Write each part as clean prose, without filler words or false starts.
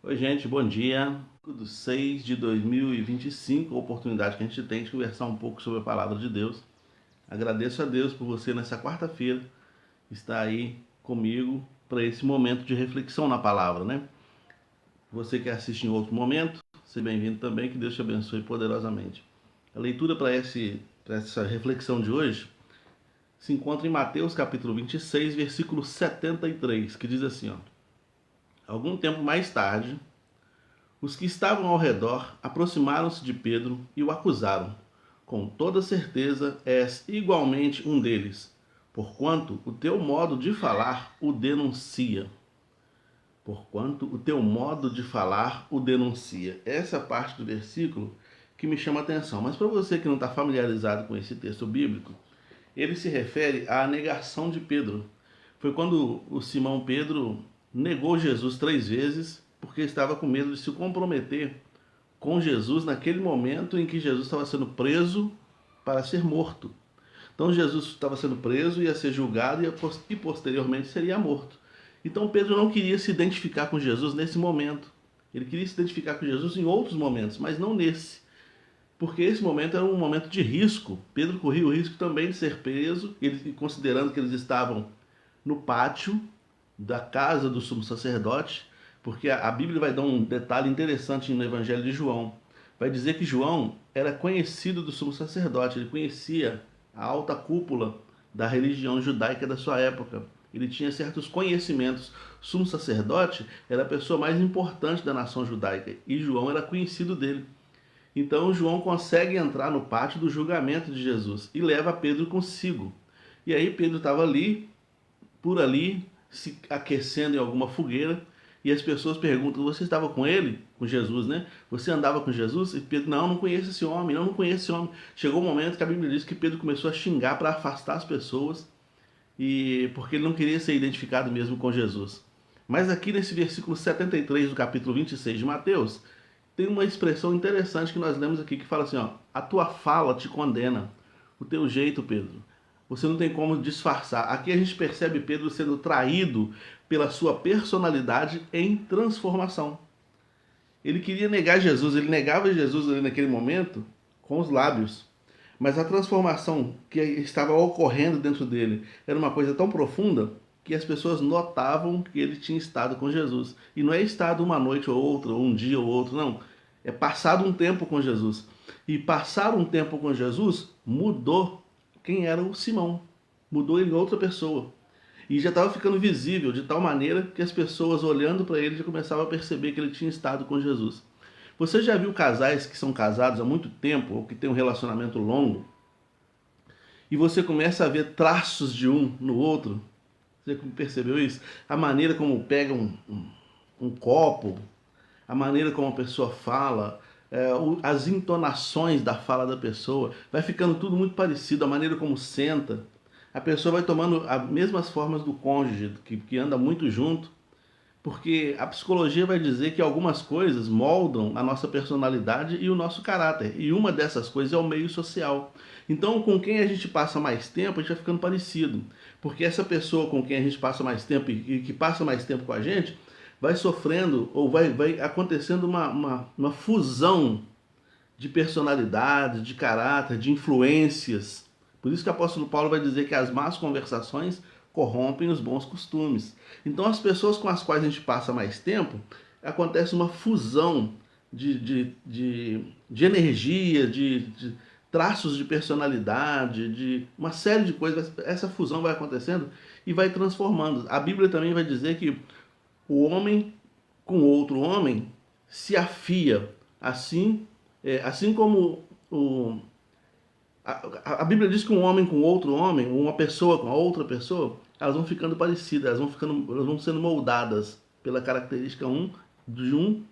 Oi, gente, bom dia. Do 6 de 2025, a oportunidade que a gente tem de conversar um pouco sobre a palavra de Deus. Agradeço a Deus por você nessa quarta-feira estar aí comigo para esse momento de reflexão na palavra, né? Você que assiste em outro momento, seja bem-vindo também, que Deus te abençoe poderosamente. A leitura para essa reflexão de hoje se encontra em Mateus capítulo 26, versículo 73, que diz assim, ó: Algum tempo mais tarde, os que estavam ao redor aproximaram-se de Pedro e o acusaram: Com toda certeza és igualmente um deles, porquanto o teu modo de falar o denuncia. Porquanto o teu modo de falar o denuncia. Essa parte do versículo que me chama a atenção. Mas para você que não está familiarizado com esse texto bíblico, ele se refere à negação de Pedro. Foi quando o Simão Pedro negou Jesus 3 vezes porque estava com medo de se comprometer com Jesus naquele momento em que Jesus estava sendo preso para ser morto. Então Jesus estava sendo preso, ia ser julgado e posteriormente seria morto. Então Pedro não queria se identificar com Jesus nesse momento. Ele queria se identificar com Jesus em outros momentos, mas não nesse. Porque esse momento era um momento de risco. Pedro corria o risco também de ser preso, considerando que eles estavam no pátio da casa do sumo sacerdote, porque a Bíblia vai dar um detalhe interessante no Evangelho de João. Vai dizer que João era conhecido do sumo sacerdote, ele conhecia a alta cúpula da religião judaica da sua época. Ele tinha certos conhecimentos. O sumo sacerdote era a pessoa mais importante da nação judaica e João era conhecido dele. Então João consegue entrar no pátio do julgamento de Jesus e leva Pedro consigo. E aí Pedro estava ali, por ali, se aquecendo em alguma fogueira, e as pessoas perguntam: Você estava com ele? Com Jesus, né? Você andava com Jesus? E Pedro: Não, não conheço esse homem, não conheço esse homem. Chegou um momento que a Bíblia diz que Pedro começou a xingar para afastar as pessoas, e porque ele não queria ser identificado mesmo com Jesus. Mas aqui nesse versículo 73 do capítulo 26 de Mateus, tem uma expressão interessante que nós lemos aqui que fala assim, ó: A tua fala te condena, o teu jeito, Pedro. Você não tem como disfarçar. Aqui a gente percebe Pedro sendo traído pela sua personalidade em transformação. Ele queria negar Jesus, ele negava Jesus ali naquele momento com os lábios. Mas a transformação que estava ocorrendo dentro dele era uma coisa tão profunda que as pessoas notavam que ele tinha estado com Jesus. E não é estado uma noite ou outra, ou um dia ou outro, não. É passado um tempo com Jesus. E passar um tempo com Jesus mudou quem era o Simão. Mudou ele em outra pessoa. E já estava ficando visível de tal maneira que as pessoas olhando para ele já começavam a perceber que ele tinha estado com Jesus. Você já viu casais que são casados há muito tempo ou que têm um relacionamento longo e você começa a ver traços de um no outro? Você percebeu isso? A maneira como pega um copo, a maneira como a pessoa fala, as entonações da fala da pessoa, vai ficando tudo muito parecido, a maneira como senta. A pessoa vai tomando as mesmas formas do cônjuge, que anda muito junto, porque a psicologia vai dizer que algumas coisas moldam a nossa personalidade e o nosso caráter. E uma dessas coisas é o meio social. Então, com quem a gente passa mais tempo, a gente vai ficando parecido. Porque essa pessoa com quem a gente passa mais tempo e que passa mais tempo com a gente, vai sofrendo ou vai acontecendo uma fusão de personalidade, de caráter, de influências. Por isso que o apóstolo Paulo vai dizer que as más conversações corrompem os bons costumes. Então, as pessoas com as quais a gente passa mais tempo, acontece uma fusão de energia, de traços de personalidade, de uma série de coisas. Essa fusão vai acontecendo e vai transformando. A Bíblia também vai dizer que o homem com outro homem se afia, assim como a Bíblia diz que um homem com outro homem, uma pessoa com a outra pessoa, elas vão ficando parecidas, elas vão sendo moldadas pela característica de um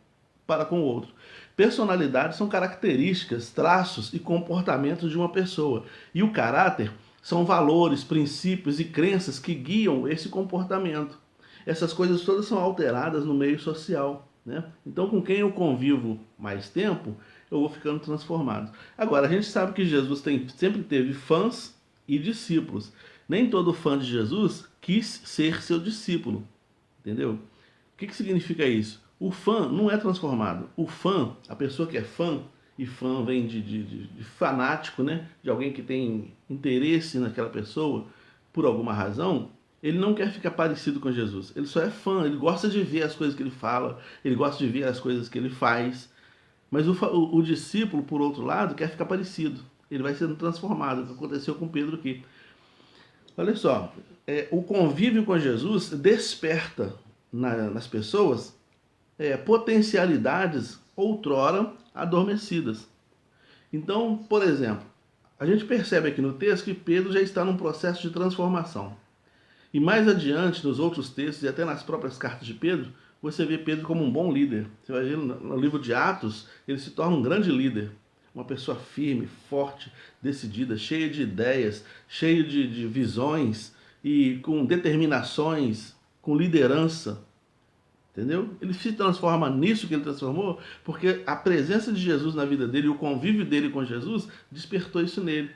para com o outro. Personalidades são características, traços e comportamentos de uma pessoa. E o caráter são valores, princípios e crenças que guiam esse comportamento. Essas coisas todas são alteradas no meio social, né? Então, com quem eu convivo mais tempo, eu vou ficando transformado. Agora, a gente sabe que Jesus sempre teve fãs e discípulos. Nem todo fã de Jesus quis ser seu discípulo, entendeu? O que significa isso? O fã não é transformado. O fã, a pessoa que é fã, e fã vem de fanático, né? De alguém que tem interesse naquela pessoa por alguma razão, ele não quer ficar parecido com Jesus. Ele só é fã, ele gosta de ver as coisas que ele fala, ele gosta de ver as coisas que ele faz. Mas o discípulo, por outro lado, quer ficar parecido. Ele vai sendo transformado, o que aconteceu com Pedro aqui. Olha só, o convívio com Jesus desperta nas pessoas potencialidades outrora adormecidas. Então, por exemplo, a gente percebe aqui no texto que Pedro já está num processo de transformação. E mais adiante, nos outros textos e até nas próprias cartas de Pedro, você vê Pedro como um bom líder. Você vai ver no livro de Atos, ele se torna um grande líder. Uma pessoa firme, forte, decidida, cheia de ideias, cheia de visões e com determinações, com liderança. Entendeu? Ele se transforma nisso que ele transformou, porque a presença de Jesus na vida dele, o convívio dele com Jesus, despertou isso nele.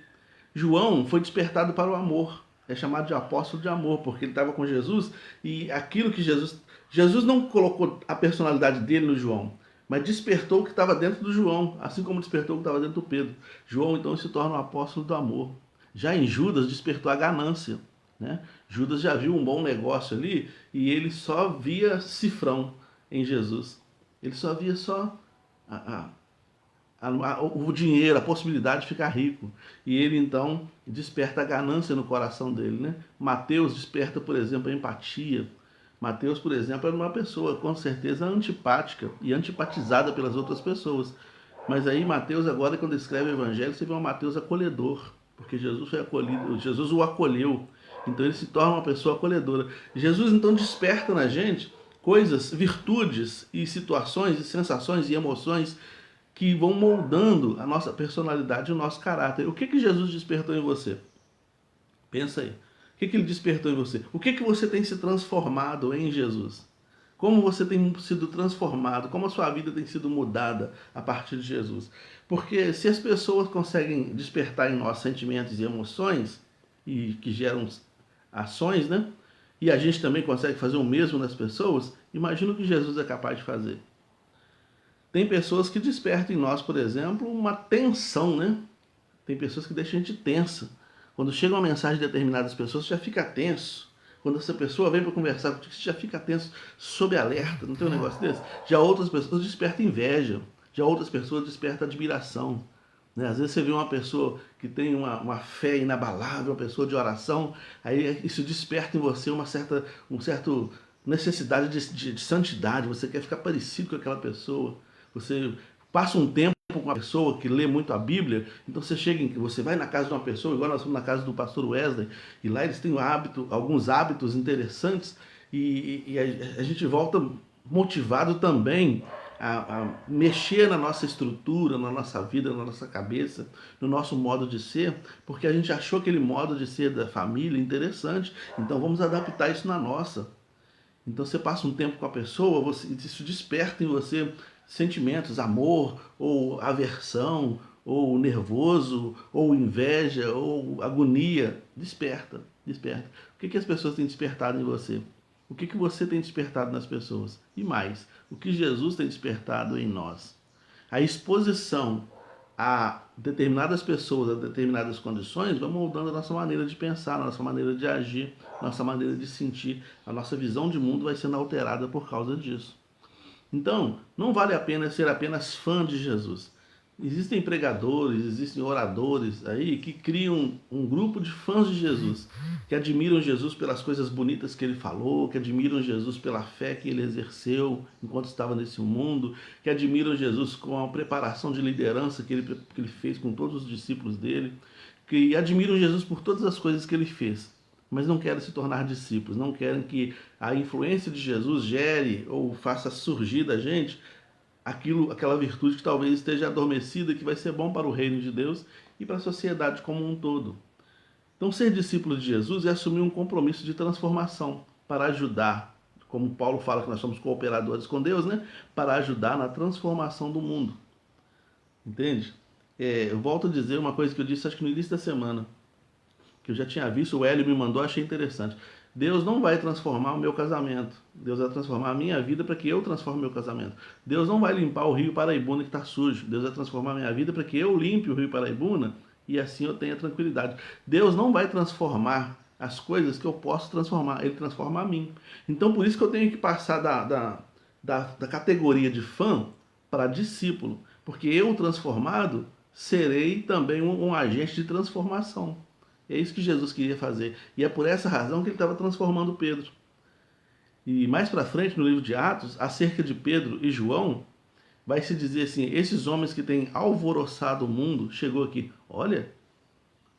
João foi despertado para o amor. É chamado de apóstolo de amor, porque ele estava com Jesus e aquilo que Jesus não colocou a personalidade dele no João, mas despertou o que estava dentro do João, assim como despertou o que estava dentro do Pedro. João então se torna o apóstolo do amor. Já em Judas despertou a ganância. Né? Judas já viu um bom negócio ali e ele só via cifrão em Jesus. Ele só via só o dinheiro, a possibilidade de ficar rico. E ele então desperta a ganância no coração dele. Né? Mateus desperta, por exemplo, a empatia. Mateus, por exemplo, era uma pessoa com certeza antipática e antipatizada pelas outras pessoas. Mas aí Mateus agora, quando escreve o Evangelho, você vê um Mateus acolhedor, porque Jesus foi acolhido, Jesus o acolheu. Então ele se torna uma pessoa acolhedora. Jesus então desperta na gente coisas, virtudes e situações e sensações e emoções que vão moldando a nossa personalidade e o nosso caráter. O que Jesus despertou em você? Pensa aí. O que ele despertou em você? O que você tem se transformado em Jesus? Como você tem sido transformado? Como a sua vida tem sido mudada a partir de Jesus? Porque se as pessoas conseguem despertar em nós sentimentos e emoções, e que geram ações, né? E a gente também consegue fazer o mesmo nas pessoas, imagina o que Jesus é capaz de fazer. Tem pessoas que despertam em nós, por exemplo, uma tensão, né? Tem pessoas que deixam a gente tensa. Quando chega uma mensagem de determinadas pessoas, você já fica tenso. Quando essa pessoa vem para conversar contigo, você já fica tenso, sob alerta, não tem um negócio desse? Já outras pessoas despertam inveja, já outras pessoas despertam admiração. Né? Às vezes você vê uma pessoa que tem uma fé inabalável, uma pessoa de oração, aí isso desperta em você uma certa necessidade de santidade, você quer ficar parecido com aquela pessoa. Você passa um tempo com uma pessoa que lê muito a Bíblia, então você vai na casa de uma pessoa, igual nós fomos na casa do pastor Wesley, e lá eles têm alguns hábitos interessantes, e a gente volta motivado também a mexer na nossa estrutura, na nossa vida, na nossa cabeça, no nosso modo de ser, porque a gente achou aquele modo de ser da família interessante, então vamos adaptar isso na nossa. Então você passa um tempo com a pessoa, isso desperta em você sentimentos, amor, ou aversão, ou nervoso, ou inveja, ou agonia. Desperta, desperta. O que as pessoas têm despertado em você? O que você tem despertado nas pessoas? E mais, o que Jesus tem despertado em nós? A exposição a determinadas pessoas, a determinadas condições, vai moldando a nossa maneira de pensar, a nossa maneira de agir, a nossa maneira de sentir. A nossa visão de mundo vai sendo alterada por causa disso. Então, não vale a pena ser apenas fã de Jesus. Existem pregadores, existem oradores aí que criam um grupo de fãs de Jesus, que admiram Jesus pelas coisas bonitas que ele falou, que admiram Jesus pela fé que ele exerceu enquanto estava nesse mundo, que admiram Jesus com a preparação de liderança que ele fez com todos os discípulos dele, que admiram Jesus por todas as coisas que ele fez, mas não querem se tornar discípulos, não querem que a influência de Jesus gere ou faça surgir da gente aquela virtude que talvez esteja adormecida, que vai ser bom para o reino de Deus e para a sociedade como um todo. Então, ser discípulo de Jesus é assumir um compromisso de transformação para ajudar, como Paulo fala que nós somos cooperadores com Deus, né? Para ajudar na transformação do mundo. Entende? Eu volto a dizer uma coisa que eu disse acho que no início da semana, que eu já tinha visto, o Hélio me mandou, achei interessante. Deus não vai transformar o meu casamento. Deus vai transformar a minha vida para que eu transforme o meu casamento. Deus não vai limpar o rio Paraibuna que está sujo. Deus vai transformar a minha vida para que eu limpe o rio Paraibuna e assim eu tenha tranquilidade. Deus não vai transformar as coisas que eu posso transformar. Ele transforma a mim. Então por isso que eu tenho que passar da categoria de fã para discípulo. Porque eu transformado serei também um agente de transformação. É isso que Jesus queria fazer. E é por essa razão que ele estava transformando Pedro. E mais para frente, no livro de Atos, acerca de Pedro e João, vai se dizer assim: esses homens que têm alvoroçado o mundo, chegou aqui. Olha,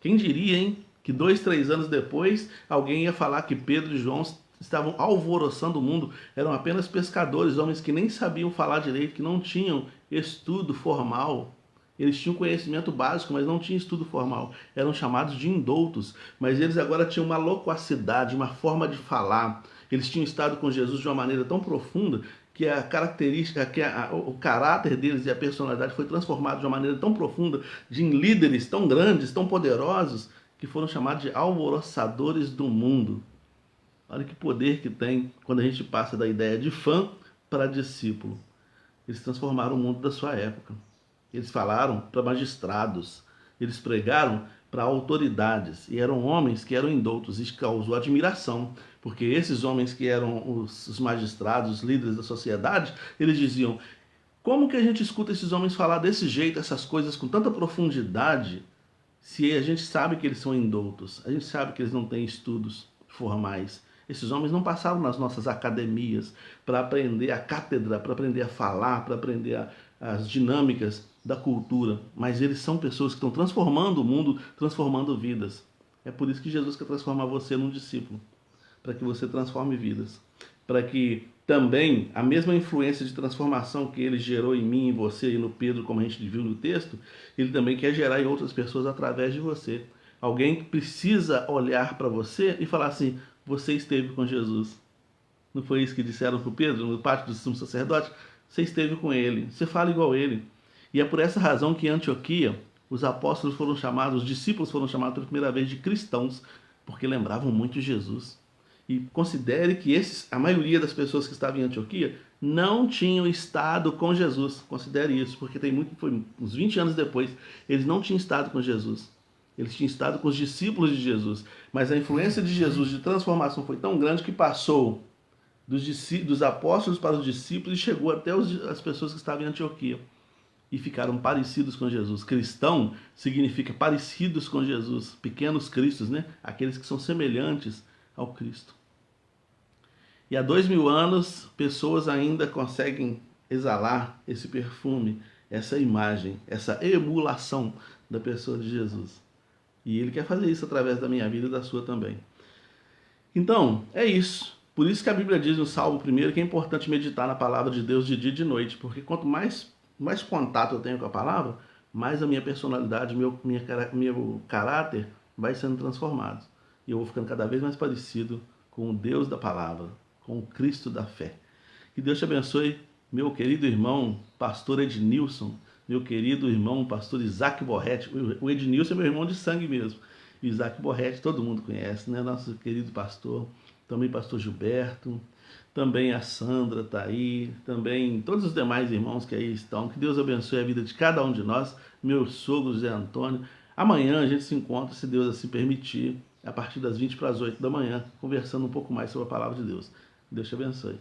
quem diria, hein? Que 2, 3 anos depois, alguém ia falar que Pedro e João estavam alvoroçando o mundo. Eram apenas pescadores, homens que nem sabiam falar direito, que não tinham estudo formal. Eles tinham conhecimento básico, mas não tinham estudo formal. Eram chamados de indoutos, mas eles agora tinham uma loquacidade, uma forma de falar. Eles tinham estado com Jesus de uma maneira tão profunda que a característica, o caráter deles e a personalidade foi transformado de uma maneira tão profunda, de líderes tão grandes, tão poderosos, que foram chamados de alvoroçadores do mundo. Olha que poder que tem quando a gente passa da ideia de fã para discípulo. Eles transformaram o mundo da sua época. Eles falaram para magistrados, eles pregaram para autoridades, e eram homens que eram indoutos. Isso causou admiração, porque esses homens que eram os magistrados, os líderes da sociedade, eles diziam: como que a gente escuta esses homens falar desse jeito, essas coisas com tanta profundidade, se a gente sabe que eles são indoutos, a gente sabe que eles não têm estudos formais. Esses homens não passaram nas nossas academias para aprender a cátedra, para aprender a falar, para aprender as dinâmicas da cultura, mas eles são pessoas que estão transformando o mundo, transformando vidas. É por isso que Jesus quer transformar você num discípulo, para que você transforme vidas, para que também a mesma influência de transformação que ele gerou em mim, em você e no Pedro, como a gente viu no texto, ele também quer gerar em outras pessoas através de você. Alguém que precisa olhar para você e falar assim: você esteve com Jesus. Não foi isso que disseram para o Pedro no pátio do sumo sacerdote? Você esteve com ele, você fala igual ele. E é por essa razão que em Antioquia os apóstolos foram chamados, os discípulos foram chamados pela primeira vez de cristãos, porque lembravam muito Jesus. E considere que a maioria das pessoas que estavam em Antioquia não tinham estado com Jesus. Considere isso, porque foi uns 20 anos depois, eles não tinham estado com Jesus. Eles tinham estado com os discípulos de Jesus. Mas a influência de Jesus de transformação foi tão grande que passou dos apóstolos para os discípulos e chegou até as pessoas que estavam em Antioquia e ficaram parecidos com Jesus. Cristão significa parecidos com Jesus, pequenos cristos, né? Aqueles que são semelhantes ao Cristo. E há 2000 anos, pessoas ainda conseguem exalar esse perfume, essa imagem, essa emulação da pessoa de Jesus. E ele quer fazer isso através da minha vida e da sua também. Então, é isso. Por isso que a Bíblia diz no Salmo 1 que é importante meditar na palavra de Deus de dia e de noite, porque quanto mais contato eu tenho com a palavra, mais a minha personalidade, meu caráter vai sendo transformado. E eu vou ficando cada vez mais parecido com o Deus da palavra, com o Cristo da fé. Que Deus te abençoe, meu querido irmão, pastor Ednilson, meu querido irmão, pastor Isaac Borretti. O Ednilson é meu irmão de sangue mesmo. Isaac Borretti, todo mundo conhece, né? Nosso querido pastor, também pastor Gilberto, também a Sandra está aí, também todos os demais irmãos que aí estão. Que Deus abençoe a vida de cada um de nós, meu sogro José Antônio. Amanhã a gente se encontra, se Deus assim permitir, a partir das 7h para as 8 da manhã, conversando um pouco mais sobre a palavra de Deus. Deus te abençoe.